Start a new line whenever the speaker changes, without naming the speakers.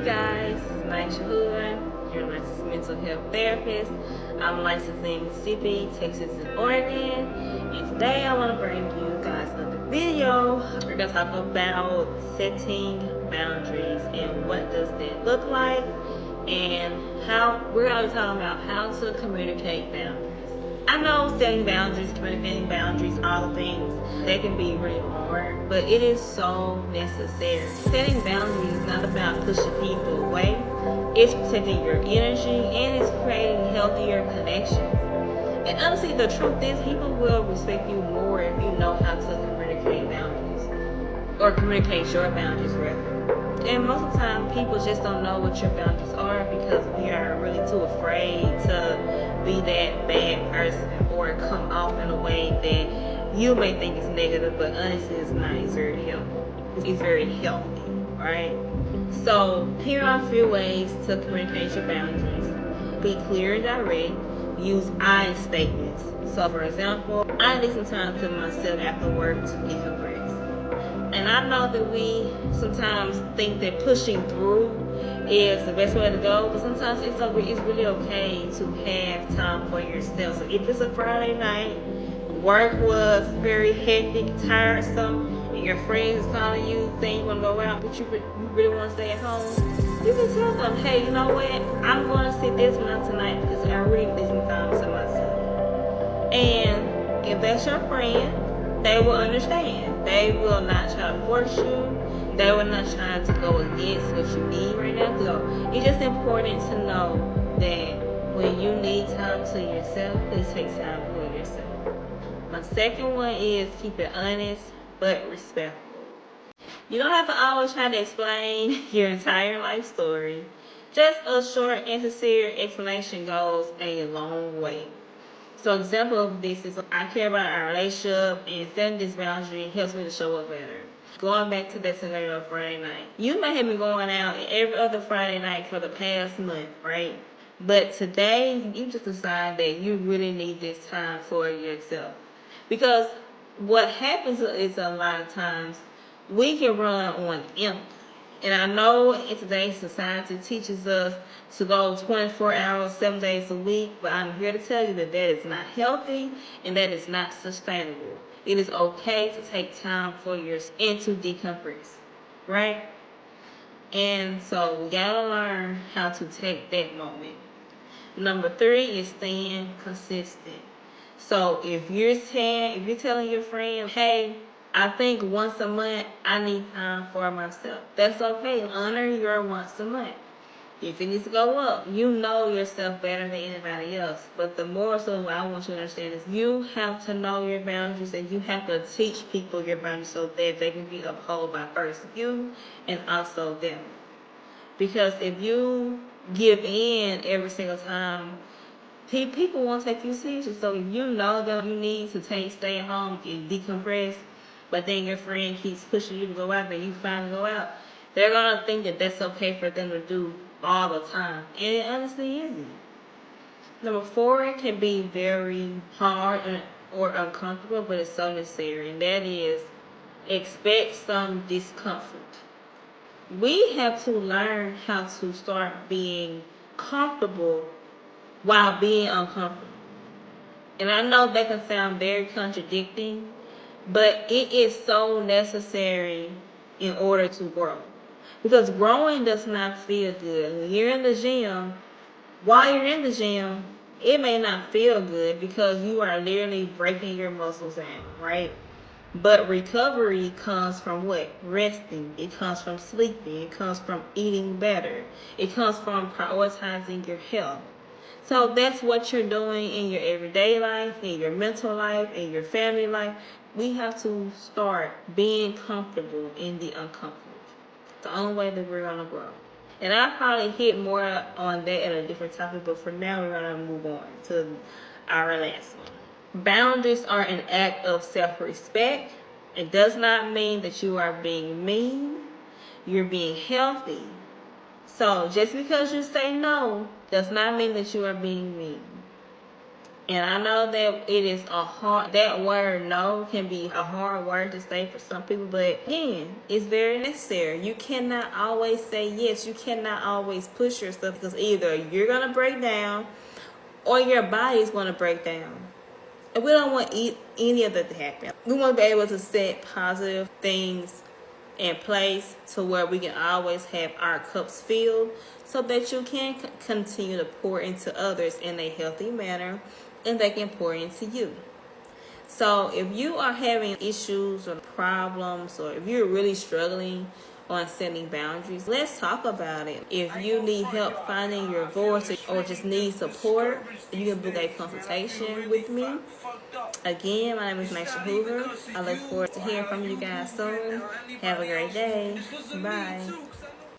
guys, it's Hoover, your licensed mental health therapist. I'm licensed in Mississippi, Texas, and Oregon. And today I want to bring you guys another video. We're going to talk about setting boundaries and what does that look like, and how we're going to be talking about how to communicate boundaries. I know setting boundaries, communicating boundaries, all the things, they can be really hard, but it is so necessary. Setting boundaries is not about pushing people away. It's protecting your energy and it's creating healthier connections. And honestly, the truth is people will respect you more if you know how to communicate boundaries, or communicate your boundaries rather. And most of the time, people just don't know what your boundaries are because we are really too afraid to be that bad person or come off in a way that you may think is negative, but honestly it's not. It's very healthy. It's very healthy, right? So here are a few ways to communicate your boundaries. Be clear and direct. Use I statements. So for example, I need some time to myself after work to decompress. And I know that we sometimes think that pushing through is the best way to go, but sometimes it's really okay to have time for yourself. So if it's a Friday night, work was very hectic, tiresome, and your friends calling you saying you want to go out, but you really want to stay at home, you can tell them, hey, you know what? I'm going to sit this one out tonight because I really need some time to myself. And if that's your friend, they will understand. They will not try to force you. They will not try to go against what you need right now. So it's just important to know that when you need time to yourself, please take time for yourself. My second one is keep it honest but respectful. You don't have to always try to explain your entire life story. Just a short and sincere explanation goes a long way. So example of this is I care about our relationship, and setting this boundary helps me to show up better. Going back to that scenario of Friday night. You may have been going out every other Friday night for the past month, right? But today you just decide that you really need this time for yourself. Because what happens is a lot of times we can run on empty. And I know in today's society teaches us to go 24 hours, 7 days a week, but I'm here to tell you that that is not healthy and that is not sustainable. It is okay to take time for yourself and to decompress, right? And so we gotta learn how to take that moment. Number 3 is staying consistent. So if you're telling your friend, hey, I think once a month I need time for myself, that's okay. Honor your once a month. If it needs to go up, you know yourself better than anybody else. But the more so what I want you to understand is you have to know your boundaries and you have to teach people your boundaries so that they can be upheld by first you and also them. Because if you give in every single time, people won't take you seriously. So if you know that you need to stay at home and decompress, but then your friend keeps pushing you to go out, and you finally go out, they're gonna think that that's okay for them to do all the time, and it honestly isn't. Number 4, it can be very hard or uncomfortable, but it's so necessary, and that is expect some discomfort. We have to learn how to start being comfortable while being uncomfortable. And I know that can sound very contradicting, but it is so necessary in order to grow. Because growing does not feel good. When you're in the gym, while you're in the gym, it may not feel good because you are literally breaking your muscles down, right? But recovery comes from what? Resting. It comes from sleeping. It comes from eating better. It comes from prioritizing your health. So that's what you're doing in your everyday life, in your mental life, in your family life. We have to start being comfortable in the uncomfortable. It's the only way that we're going to grow. And I'll probably hit more on that at a different topic, but for now we're going to move on to our last one. Boundaries are an act of self-respect. It does not mean that you are being mean. You're being healthy. So just because you say no does not mean that you are being mean. And I know that it is that word no can be a hard word to say for some people, but again, it's very necessary. You cannot always say yes. You cannot always push yourself, because either you're going to break down or your body is going to break down. And we don't want any of that to happen. We want to be able to set positive things in place to where we can always have our cups filled, so that you can continue to pour into others in a healthy manner, and they can pour into you. So if you are having issues or problems, or if you're really struggling on setting boundaries, let's talk about it. If you need help finding your voice, or just need support, you can book a consultation with me. Again, my name is Maisha Hoover. I look forward to hearing from you guys soon. Have a great day. Bye.